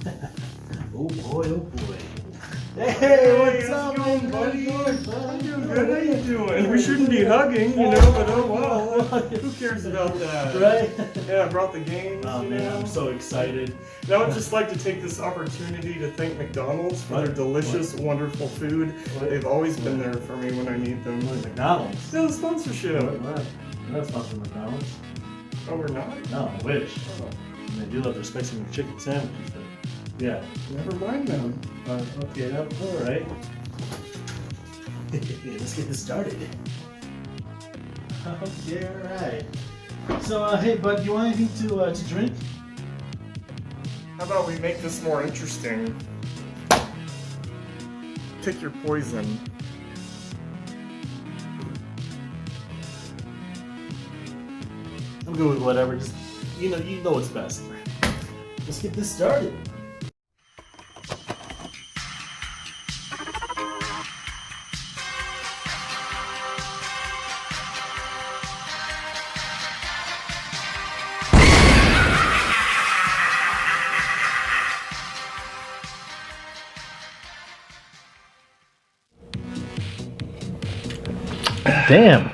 Oh boy, oh boy. Hey, what's up, man, buddy? I'm doing good. How you doing? We shouldn't be hugging, you know, but oh well. Who cares about that? Right? Yeah, I brought the games. Oh man, I'm so excited. And I would just like to take this opportunity to thank McDonald's for their delicious, wonderful food. They've always been there for me when I need them. McDonald's? No, the sponsorship. We're not sponsored McDonald's. Oh, we're not? No, I wish. And they do love their spicy chicken sandwiches. Though. Yeah. Never mind them. Okay, all right. Let's get this started. Okay, all right. So, hey, bud, you want anything to drink? How about we make this more interesting? Pick your poison. I'm good with whatever. Just you know what's best. Let's get this started. Damn,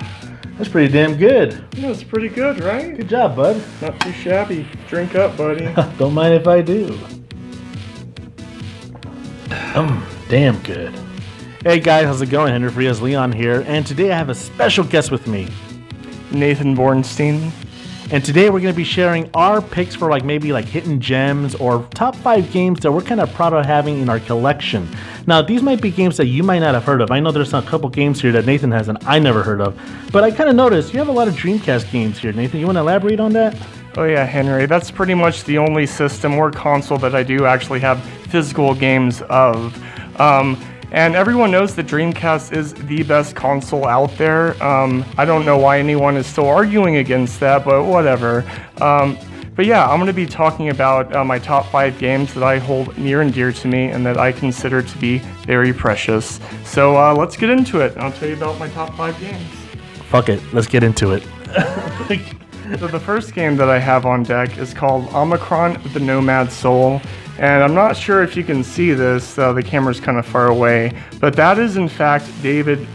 that's pretty damn good. Yeah, it's pretty good, right? Good job, bud. Not too shabby. Drink up, buddy. Don't mind if I do. Damn good. Hey guys, how's it going? Henry Frias Leon here, and today I have a special guest with me, Nathan Bornstein. and today we're going to be sharing our picks for maybe hidden gems or top 5 games that we're kind of proud of having in our collection. Now, these might be games that you might not have heard of. I know there's a couple games here that Nathan has and I never heard of, but I kind of noticed you have a lot of Dreamcast games here. Nathan, you want to elaborate on that? Oh yeah, Henry, that's pretty much the only system or console that I do actually have physical games of. And everyone knows the Dreamcast is the best console out there. I don't know why anyone is still arguing against that, but whatever. But yeah, I'm going to be talking about my top 5 games that I hold near and dear to me and that I consider to be very precious. So let's get into it. I'll tell you about my top 5 games. Fuck it, let's get into it. So the first game that I have on deck is called Omicron the Nomad Soul. And I'm not sure if you can see this, the camera's kind of far away, but that is in fact David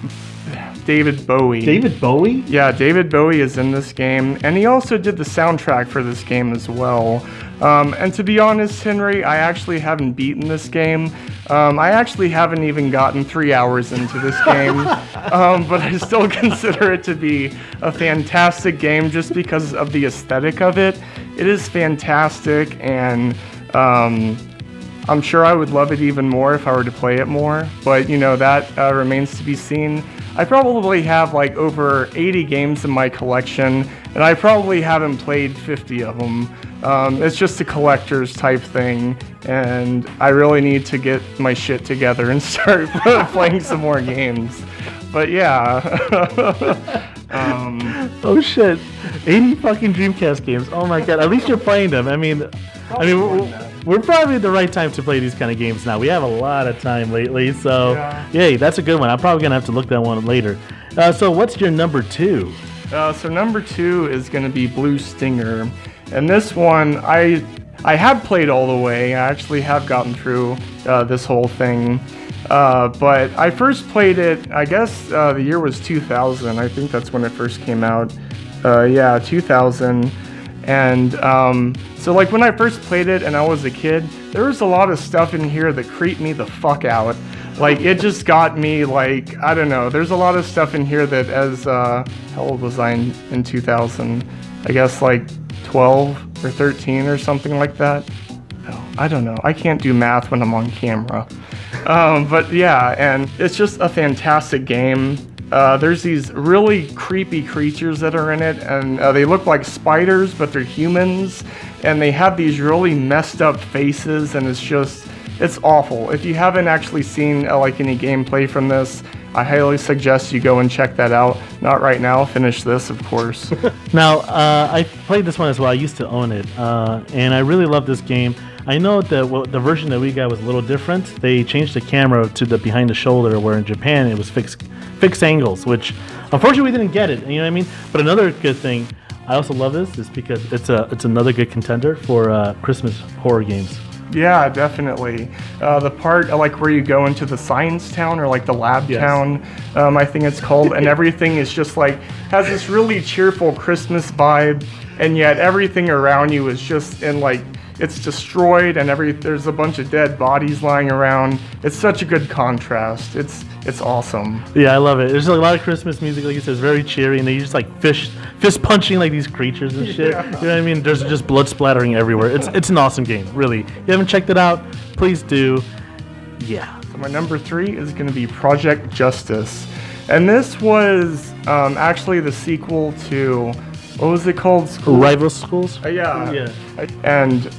Bowie. David Bowie? Yeah, David Bowie is in this game, and he also did the soundtrack for this game as well. And to be honest, Henry, I actually haven't beaten this game. I actually haven't even gotten 3 hours into this game, but I still consider it to be a fantastic game just because of the aesthetic of it. It is fantastic, and I'm sure I would love it even more if I were to play it more, but that remains to be seen. I probably have over 80 games in my collection, and I probably haven't played 50 of them. It's just a collector's type thing, and I really need to get my shit together and start playing some more games. But yeah. Oh shit, 80 fucking Dreamcast games. Oh my god, at least you're playing them. I mean, we're probably at the right time to play these kind of games now. We have a lot of time lately, so yay, that's a good one. I'm probably gonna have to look that one later. So what's your number 2? So number 2 is gonna be Blue Stinger, and this one I have played all the way. I actually have gotten through this whole thing, but I first played it. I guess the year was 2000. I think that's when it first came out. Yeah, 2000. And so when I first played it and I was a kid, there was a lot of stuff in here that creeped me the fuck out. It just got me, I don't know. There's a lot of stuff in here that as, how old was I in 2000? I guess 12 or 13 or something like that. No, I don't know. I can't do math when I'm on camera. But yeah, and it's just a fantastic game. There's these really creepy creatures that are in it, and they look like spiders, but they're humans, and they have these really messed up faces, and it's awful. If you haven't actually seen any gameplay from this, I highly suggest you go and check that out. Not right now, finish this, of course. Now, I played this one as well. I used to own it, and I really love this game. I know that the version that we got was a little different. They changed the camera to the behind the shoulder, where in Japan it was fixed angles, which unfortunately we didn't get it. You know what I mean? But another good thing, I also love this, is because it's another good contender for Christmas horror games. Yeah, definitely. The part like where you go into the science town or like the lab town, I think it's called, and everything is just like has this really cheerful Christmas vibe, and yet everything around you is just in like it's destroyed and there's a bunch of dead bodies lying around. It's such a good contrast. It's awesome. Yeah, I love it. There's a lot of Christmas music, like you said, it's very cheery, and they just like fist punching like these creatures and shit. Yeah. You know what I mean? There's just blood splattering everywhere. It's an awesome game, really. If you haven't checked it out, please do. Yeah. So my number 3 is going to be Project Justice, and this was actually the sequel to what was it called? Rival Schools. Yeah. And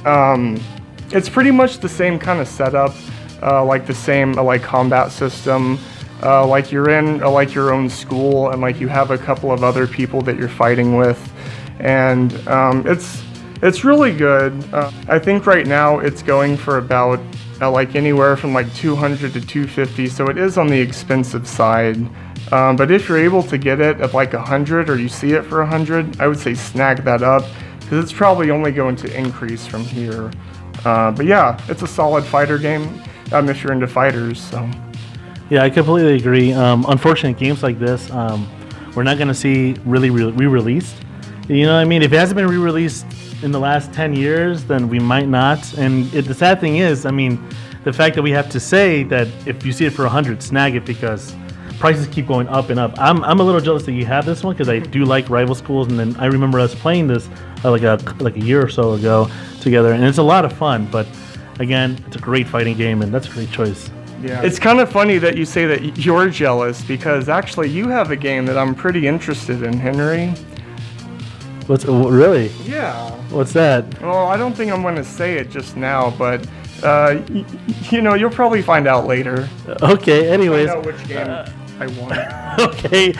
it's pretty much the same kind of setup, like the same like combat system. Like you're in like your own school, and like you have a couple of other people that you're fighting with, and it's really good. I think right now it's going for about like anywhere from like 200 to 250, so it is on the expensive side. But if you're able to get it at like 100, or you see it for 100, I would say snag that up, because it's probably only going to increase from here. But yeah, it's a solid fighter game if you're into fighters. So. Yeah, I completely agree. Unfortunately, games like this, we're not going to see really re-released. You know what I mean? If it hasn't been re-released in the last 10 years, then we might not. And the sad thing is, I mean, the fact that we have to say that if you see it for 100, snag it, because prices keep going up and up. I'm a little jealous that you have this one, because I do like Rival Schools, and then I remember us playing this like a year or so ago together, and it's a lot of fun. But again, it's a great fighting game, and that's a great choice. Yeah. It's kind of funny that you say that you're jealous, because actually you have a game that I'm pretty interested in, Henry. Really? Yeah. What's that? Well, I don't think I'm going to say it just now, but you know, you'll probably find out later. Okay. Anyways. Find out which game I want. Okay.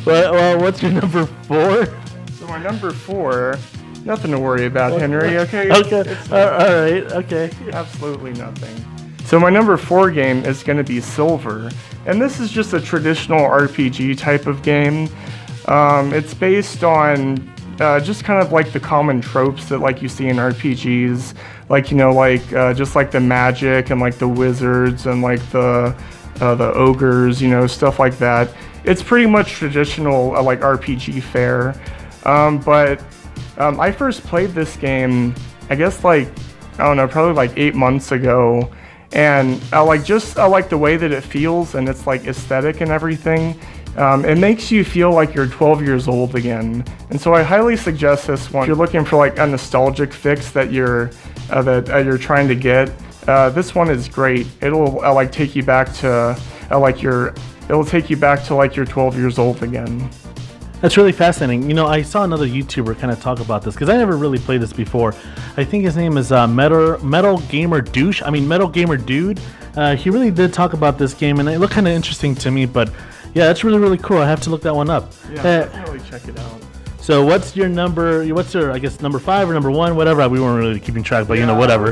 Well, what's your number 4? So my number 4, nothing to worry about, Henry. Okay. Okay. All right. Okay. Absolutely nothing. So my number 4 game is going to be Silver, and this is just a traditional RPG type of game. It's based on just kind of like the common tropes that like you see in RPGs, like, you know, like just like the magic and like the wizards and like the ogres, you know, stuff like that. It's pretty much traditional like RPG fare. But I first played this game, I guess like, I don't know, probably like 8 months ago. And I like the way that it feels, and it's like aesthetic and everything. It makes you feel like you're 12 years old again. And so I highly suggest this one. If you're looking for like a nostalgic fix that you're trying to get, this one is great. It'll like take you back to it'll take you back to like you're 12 years old again. That's really fascinating. You know, I saw another YouTuber kind of talk about this, because I never really played this before. I think his name is Metal Gamer Douche. I mean, Metal Gamer Dude. He really did talk about this game, and it looked kind of interesting to me. But yeah, that's really cool. I have to look that one up. Yeah, definitely check it out. So what's your I guess number 5 or number 1, whatever. We weren't really keeping track, but you know, whatever.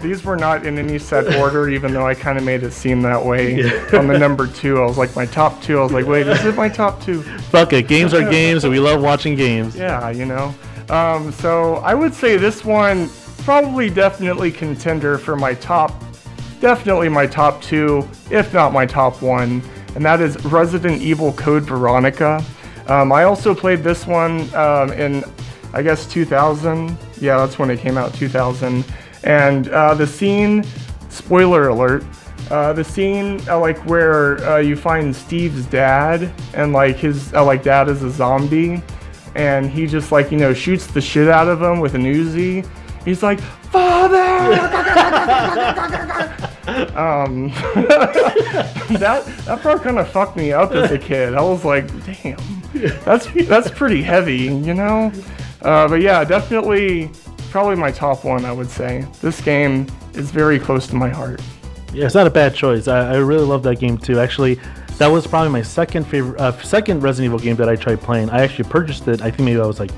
These were not in any set order, even though I kind of made it seem that way. On the number 2, I was like, my top 2. I was like, wait, is it my top 2? Fuck it, games are games, and we love watching games. Yeah, you know. So I would say this one definitely contender for my top 2, if not my top 1, and that is Resident Evil Code Veronica. I also played this one in, I guess, 2000. Yeah, that's when it came out, 2000. And the scene, spoiler alert, the scene like where you find Steve's dad, and like his dad is a zombie, and he just like, you know, shoots the shit out of him with an Uzi. He's like, "Father!" that part kind of fucked me up as a kid. I was like, damn, that's pretty heavy, you know? But yeah, definitely, probably my top 1, I would say. This game is very close to my heart. Yeah, it's not a bad choice. I really love that game too. Actually, that was probably my second Resident Evil game that I tried playing. I actually purchased it. I think maybe I was like,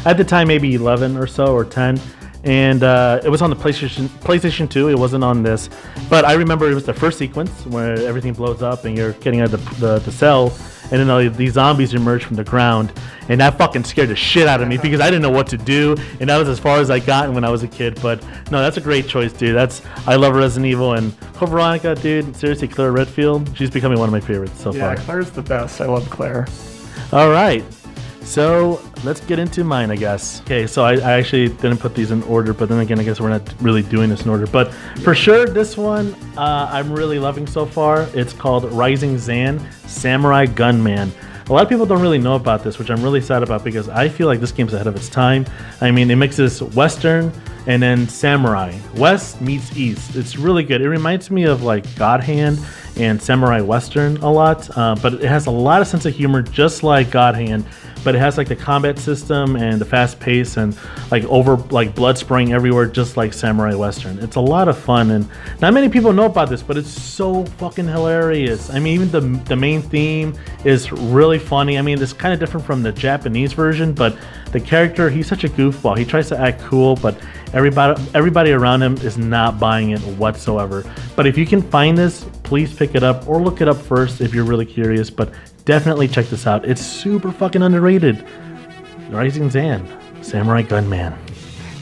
at the time, maybe 11 or so, or 10. And it was on the PlayStation 2. It wasn't on this, but I remember it was the first sequence where everything blows up and you're getting out of the cell, and then these zombies emerge from the ground, and that fucking scared the shit out of me because I didn't know what to do, and that was as far as I got when I was a kid. But no, that's a great choice, dude. I love Resident Evil, and Veronica, dude, seriously, Claire Redfield, she's becoming one of my favorites so far. Yeah, Claire's the best. I love Claire. All right. So let's get into mine, I guess. Okay, so I actually didn't put these in order, but then again, I guess we're not really doing this in order. But for sure, this one I'm really loving so far. It's called Rising Zan Samurai Gunman. A lot of people don't really know about this, which I'm really sad about because I feel like this game's ahead of its time. I mean, it mixes Western and then Samurai. West meets East. It's really good. It reminds me of like God Hand and Samurai Western a lot, but it has a lot of sense of humor, just like God Hand. But it has like the combat system and the fast pace and like blood spraying everywhere, just like Samurai Western. It's a lot of fun, and not many people know about this, but it's so fucking hilarious. I mean, even the main theme is really funny. I mean, it's kind of different from the Japanese version, but the character, he's such a goofball. He tries to act cool, but everybody around him is not buying it whatsoever. But if you can find this, please pick it up or look it up first if you're really curious. But definitely check this out. It's super fucking underrated. Rising Zan, Samurai Gunman.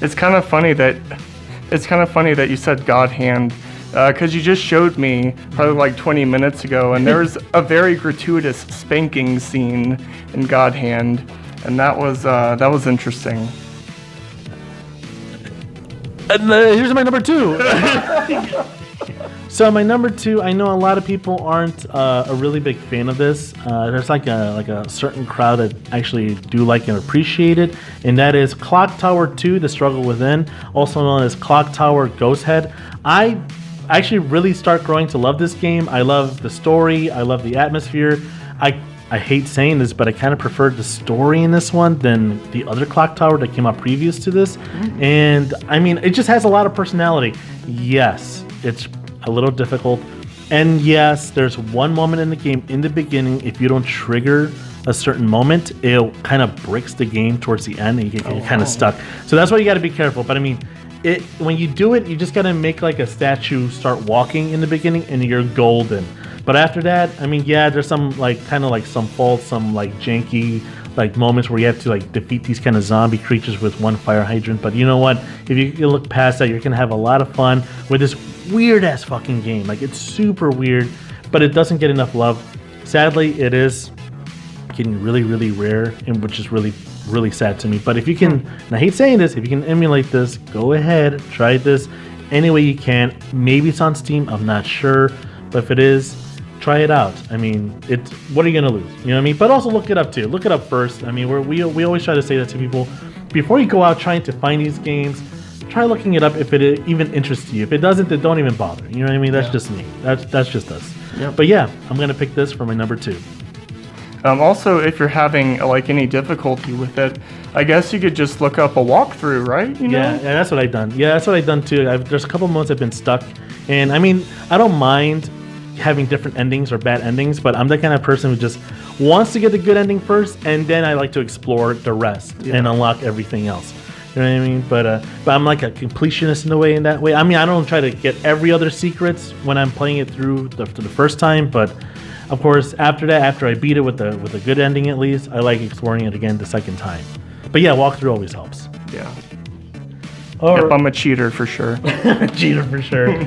It's kind of funny that you said God Hand, because you just showed me probably like 20 minutes ago, and there was a very gratuitous spanking scene in God Hand, and that was interesting. And here's my number 2. So my number 2, I know a lot of people aren't a really big fan of this. There's like a certain crowd that actually do like and appreciate it, and that is Clock Tower 2: The Struggle Within, also known as Clock Tower Ghost Head. I actually really start growing to love this game. I love the story. I love the atmosphere. I hate saying this, but I kind of preferred the story in this one than the other Clock Tower that came out previous to this. And I mean, it just has a lot of personality. Yes, it's a little difficult, and yes, there's one moment in the game in the beginning, if you don't trigger a certain moment, it kind of breaks the game towards the end, and you get kind of stuck. So that's why you got to be careful. But I mean, when you do it, you just got to make like a statue start walking in the beginning, and you're golden. But after that, I mean, yeah, there's some like kind of like some faults, some like janky like moments where you have to like defeat these kind of zombie creatures with one fire hydrant. But you know what? If you can look past that, you're gonna have a lot of fun with this weird ass fucking game. Like, it's super weird, but it doesn't get enough love. Sadly, it is getting really, really rare, and which is really, really sad to me. But if you can, and I hate saying this, if you can emulate this, go ahead, try this any way you can. Maybe it's on Steam, I'm not sure, but if it is, try it out. I mean, what are you gonna lose? You know what I mean? But also look it up too. Look it up first. I mean, we always try to say that to people before you go out trying to find these games. Try looking it up if it even interests you. If it doesn't, then don't even bother. You know what I mean? That's just me. That's just us. Yep. But yeah, I'm gonna pick this for my number 2. Also, if you're having like any difficulty with it, I guess you could just look up a walkthrough, right? You know? Yeah, that's what I've done. Yeah, that's what I've done too. There's a couple months I've been stuck, and I mean, I don't mind having different endings or bad endings, but I'm the kind of person who just wants to get the good ending first, and then I like to explore the rest and unlock everything else. You know what I mean? But I'm like a completionist in a way. In that way, I mean, I don't try to get every other secrets when I'm playing it through the first time, but of course, after that, after I beat it with a good ending at least, I like exploring it again the second time. But yeah, walkthrough always helps. Yeah. Yep, I'm a cheater for sure. Cheater for sure.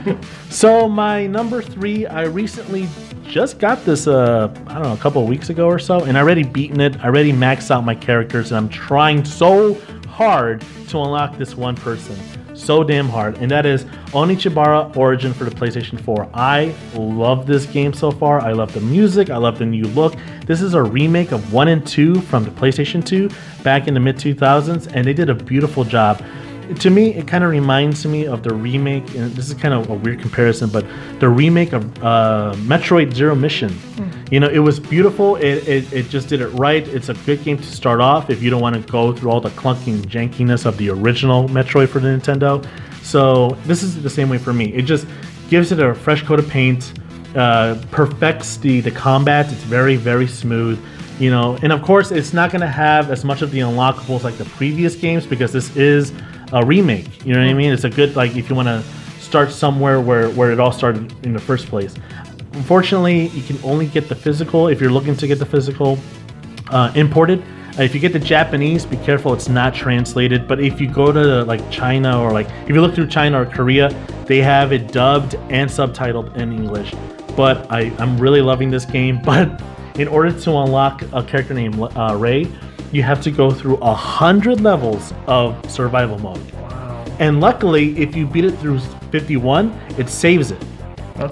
So my number 3, I recently just got this, I don't know, a couple of weeks ago or so, and I already beaten it. I already maxed out my characters, and I'm trying so hard to unlock this one person. So damn hard, and that is Onichibara Origin for the PlayStation 4. I love this game so far. I love the music. I love the new look. This is a remake of 1 and 2 from the PlayStation 2 back in the mid-2000s, and they did a beautiful job. To me, it kind of reminds me of the remake, and this is kind of a weird comparison, but the remake of Metroid Zero Mission. You know, it was beautiful. It just did it right. It's a good game to start off if you don't want to go through all the clunky and jankiness of the original Metroid for the Nintendo. So this is the same way for me. It just gives it a fresh coat of paint, perfects the combat. It's very, very smooth. You know, and of course, it's not going to have as much of the unlockables like the previous games because this is a remake. You know what I mean? It's a good, like, if you want to start somewhere where it all started in the first place. Unfortunately, you can only get the physical if you're looking to get the physical imported. If you get the Japanese, be careful, it's not translated. But if you go to like China, or like if you look through China or Korea, they have it dubbed and subtitled in English. But I'm really loving this game. But in order to unlock a character named Ray, you have to go through 100 levels of survival mode. Wow. And luckily, if you beat it through 51, it saves it.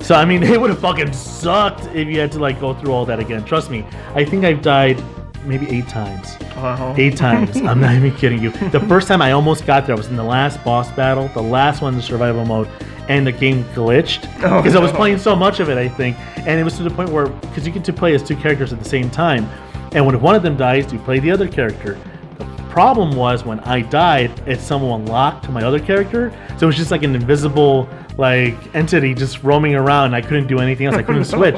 So I mean, it would have fucking sucked if you had to like go through all that again. Trust me, I think I've died maybe 8 times. Wow. 8 times. I'm not even kidding you. The first time I almost got there, I was in the last boss battle, the last one in the survival mode, and the game glitched because I was playing so much of it, I think. And it was to the point where, because you get to play as 2 characters at the same time, and when one of them dies, you play the other character. The problem was when I died, it somehow unlocked my other character, so it was just like an invisible like entity just roaming around. I couldn't do anything else. I couldn't switch.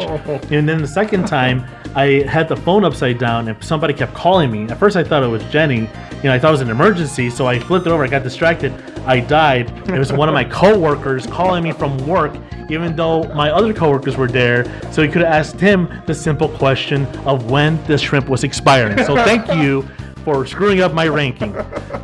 And then the second time, I had the phone upside down and somebody kept calling me. At first I thought it was Jenny. I thought it was an emergency, so I flipped it over. I got distracted. I died. It was one of my coworkers calling me from work, even though my other coworkers were there. So he could have asked him the simple question of when the shrimp was expiring. So thank you for screwing up my ranking.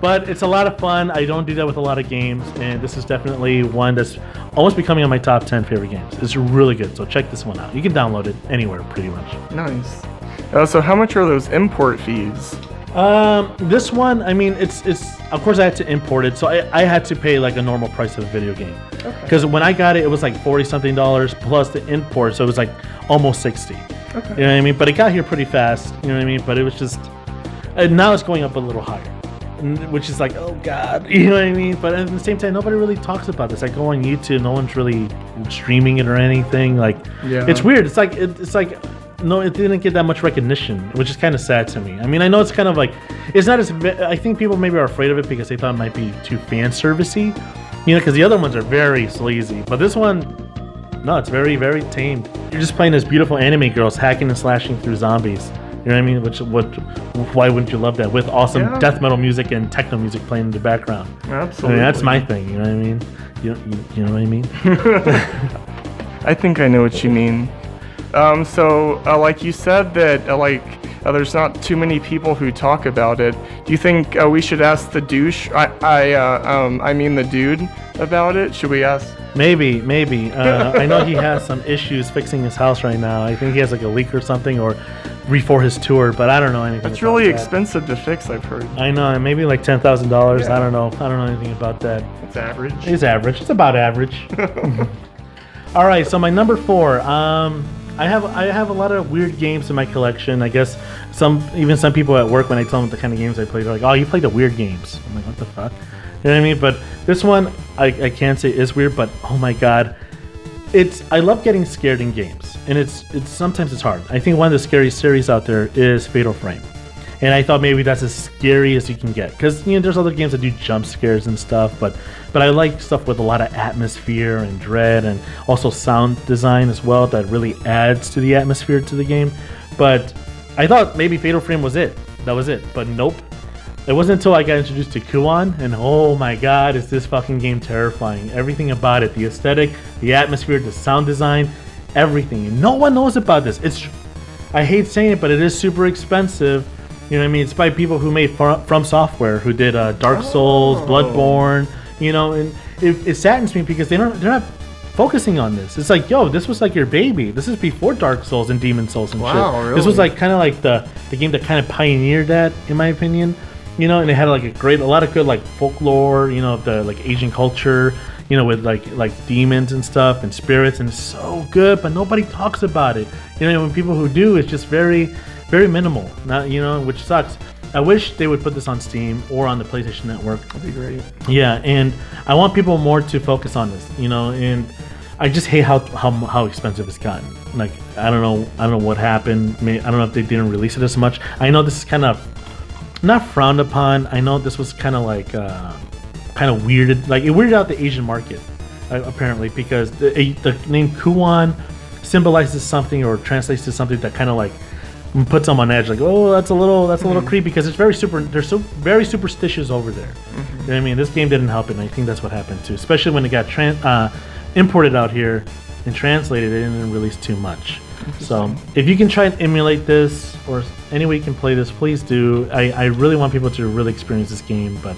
But it's a lot of fun. I don't do that with a lot of games, and this is definitely one that's almost becoming on my top 10 favorite games. It's really good, so check this one out. You can download it anywhere pretty much. Nice. So how much are those import fees? This one, I mean, it's of course I had to import it, so I had to pay like a normal price of a video game. Because when I got it, it was like $40 something plus the import, so it was like almost 60. Okay. You know what I mean? But it got here pretty fast, you know what I mean? But it was just, and now it's going up a little higher, which is like, oh God, you know what I mean? But at the same time, nobody really talks about this. I go on YouTube, no one's really streaming it or anything. Like, yeah. It's weird. It's like, no, it didn't get that much recognition, which is kind of sad to me. I mean, I know it's kind of like, it's not as, I think people maybe are afraid of it because they thought it might be too fan servicey, because the other ones are very sleazy. But this one, no, it's very, very tamed. You're just playing as beautiful anime girls hacking and slashing through zombies. You know what I mean? Why wouldn't you love that? With awesome death metal music and techno music playing in the background. Absolutely. I mean, that's my thing. You know what I mean? You know what I mean? I think I know what you mean. So, like you said that, there's not too many people who talk about it. Do you think we should ask the douche? I mean the dude about it. Should we ask? Maybe. I know he has some issues fixing his house right now. I think he has like a leak or something, or before his tour. But I don't know anything. It's really expensive to fix, I've heard. I know, maybe like $10,000. I don't know anything about that. It's average. It's average. It's about average. All right, so my number 4. I have a lot of weird games in my collection. I guess some people at work, when I tell them the kind of games I play, they're like, "Oh, you play the weird games." I'm like, "What the fuck?" You know what I mean? But this one, I can't say is weird, but oh my God, I love getting scared in games, and it's sometimes it's hard. I think one of the scariest series out there is Fatal Frame, and I thought maybe that's as scary as you can get, because there's other games that do jump scares and stuff, but I like stuff with a lot of atmosphere and dread, and also sound design as well that really adds to the atmosphere to the game. But I thought maybe Fatal Frame was it. That was it. But nope. It wasn't until I got introduced to Kuon, and oh my God, is this fucking game terrifying. Everything about it, the aesthetic, the atmosphere, the sound design, everything. And no one knows about this. I hate saying it, but it is super expensive. You know what I mean? It's by people who made From Software, who did Dark Souls, Bloodborne, and it saddens me because they're not focusing on this. It's like, yo, this was like your baby. This is before Dark Souls and Demon Souls and shit. Really? This was like kind of like the game that kind of pioneered that, in my opinion. And it had like a lot of good like folklore, of the like Asian culture, with like demons and stuff and spirits, and it's so good, but nobody talks about it. When people who do, it's just very, very minimal. Not, which sucks. I wish they would put this on Steam or on the PlayStation Network. That'd be great. Yeah, and I want people more to focus on this, and I just hate how expensive it's gotten. Like, I don't know what happened. I don't know if they didn't release it as much. I know this is kind of not frowned upon. I know this was kind of like kind of weirded. Like, it weirded out the Asian market apparently, because the name Kuon symbolizes something or translates to something that kind of like puts them on edge, like, oh, that's a little creepy, because it's they're so very superstitious over there. You know what I mean? This game didn't help it, and I think that's what happened too, especially when it got imported out here. and translated, they didn't release too much. So if you can try and emulate this, or any way you can play this, please do. I really want people to really experience this game, but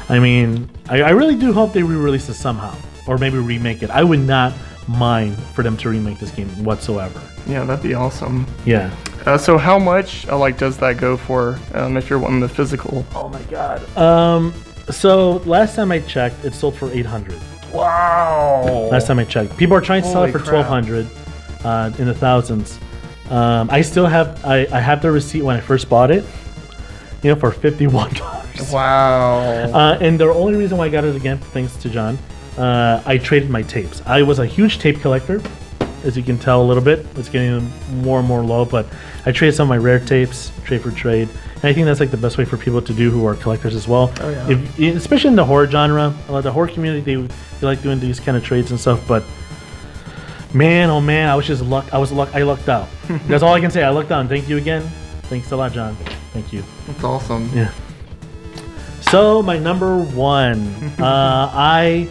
I mean, I really do hope they re-release this somehow, or maybe remake it. I would not mind for them to remake this game whatsoever. Yeah, that'd be awesome. Yeah. So how much like does that go for if you're wanting the physical? Oh my god. So last time I checked, it sold for $800. Wow. Last time I checked, people are trying to sell it for $1,200, in the thousands. I still have I have the receipt when I first bought it, you know, for $51. Wow. And the only reason why I got it again, thanks to John, I traded my tapes. I was a huge tape collector, as you can tell a little bit. It's getting more and more low, but I traded some of my rare tapes, trade for trade. And I think that's like the best way for people to do who are collectors as well. Oh, yeah. Especially in the horror genre, the horror community, they like doing these kind of trades and stuff. But man, oh man, I lucked out. That's all I can say. I lucked out. And thank you again. Thanks a lot, John. Thank you. That's awesome. Yeah. So my number one, I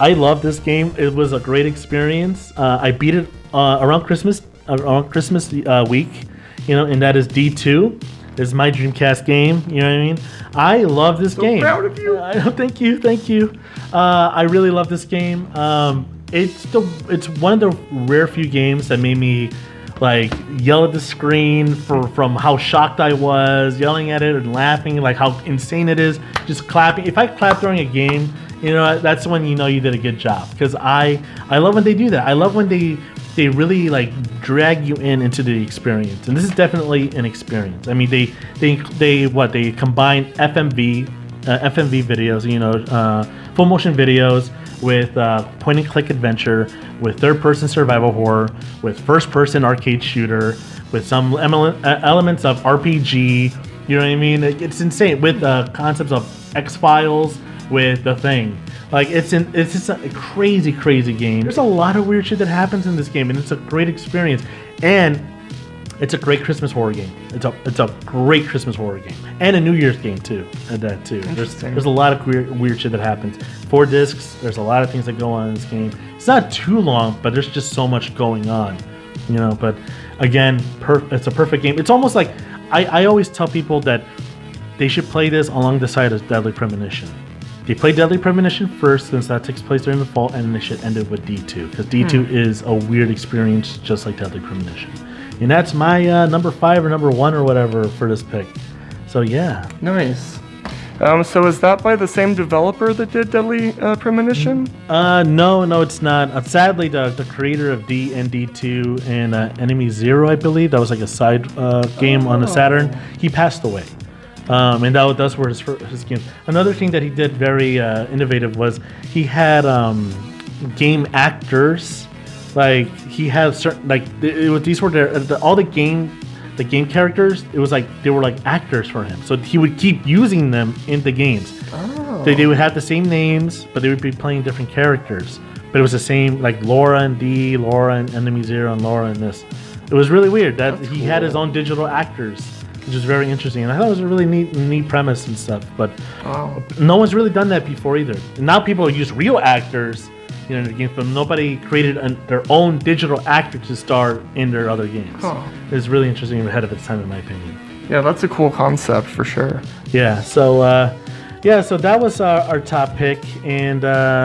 love this game. It was a great experience. I beat it around Christmas week, you know, and that is D2. It's my Dreamcast game. You know what I mean? I love this game. So proud of you. Thank you. I really love this game. It's one of the rare few games that made me like yell at the screen from how shocked I was, yelling at it and laughing, like how insane it is. Just clapping. If I clap during a game, you know, that's when you know you did a good job. Because I love when they do that. I love when they really like drag you into the experience, and this is definitely an experience. I mean, they combine FMV videos, you know, full motion videos with point and click adventure, with third person survival horror, with first person arcade shooter, with some elements of RPG. You know what I mean? It's insane with concepts of X-Files, with The Thing. Like it's just a crazy game. There's a lot of weird shit that happens in this game, and it's a great experience. And it's a great Christmas horror game. It's a great Christmas horror game, and a New Year's game too. At that too. There's a lot of weird shit that happens. 4 discs. There's a lot of things that go on in this game. It's not too long, but there's just so much going on. You know. But again, it's a perfect game. It's almost like I always tell people that they should play this along the side of Deadly Premonition. They play Deadly Premonition first, since that takes place during the fall, and they should end it with D2, because D2 is a weird experience just like Deadly Premonition. And that's my number 5 or number 1 or whatever for this pick. So yeah. Nice. So is that by the same developer that did Deadly Premonition? No, it's not. Sadly, the creator of D and D2 and Enemy Zero, I believe, that was like a side game on the Saturn, he passed away. And those were his games. Another thing that he did very innovative was he had game actors. Like he had certain these were all the game characters. It was like they were like actors for him. So he would keep using them in the games. Oh. They would have the same names, but they would be playing different characters. But it was the same, like Laura and D, Laura and Enemy Zero, and Laura and this. It was really weird that he had his own digital actors, which is very interesting. And I thought it was a really neat premise and stuff. But no one's really done that before either. And now people use real actors, you know, in the games, but nobody created their own digital actor to star in their other games. Huh. It's really interesting and ahead of its time, in my opinion. Yeah, that's a cool concept for sure. Yeah. So so that was our top pick, and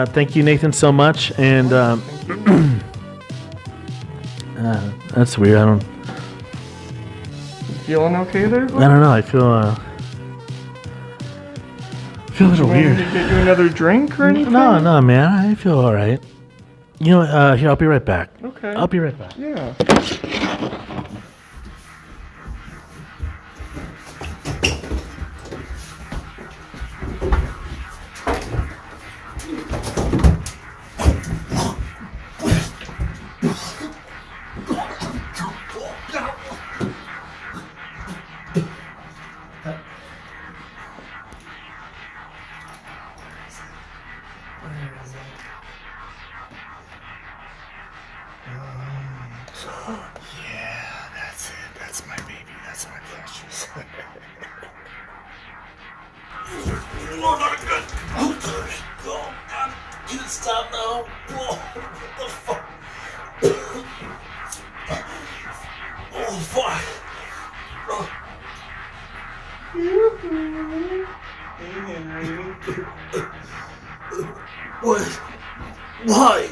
thank you, Nathan, so much. And that's weird. I don't. Feeling okay there? I don't know. I feel a little weird. To get you another drink or anything? No, man. I feel all right. You know what? Here, I'll be right back. Okay. I'll be right back. Yeah. Yeah, that's it. That's my baby. That's my precious. Oh, not good. Oh, I can't stop now. Whoa, what the fuck? Hey, Henry. What? Why?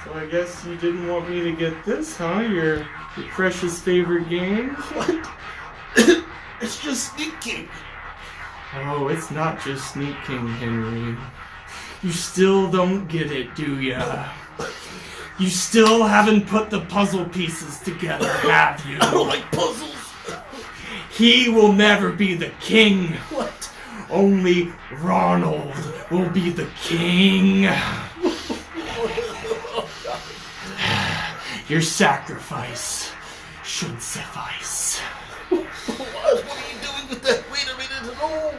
So I guess you didn't want me to get this, huh? Your precious favorite game? What? It's just sneaking. Oh, it's not just sneaking, Henry. You still don't get it, do ya? You still haven't put the puzzle pieces together, have you? I don't like puzzles. He will never be the king. What? Only Ronald will be the king. Your sacrifice should suffice. What are you doing with that? Wait a minute. No.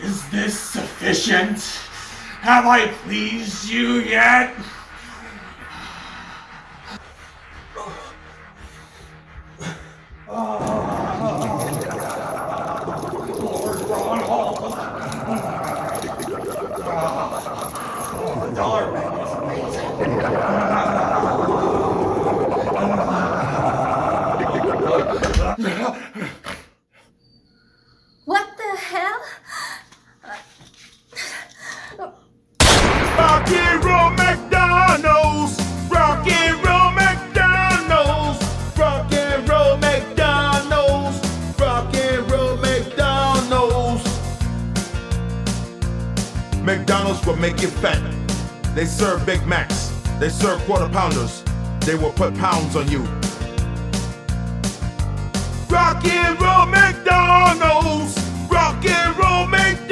Is this sufficient? Have I pleased you yet? Lord Ronald. Darling is amazing. What the hell? Rock and roll McDonald's. Rock and roll McDonald's. Rock and roll McDonald's. Rock and roll McDonald's. McDonald's will make you fat. They serve Big Macs. They serve quarter pounders. They will put pounds on you. Rock and roll McDonald's. Rock and roll McDonald's.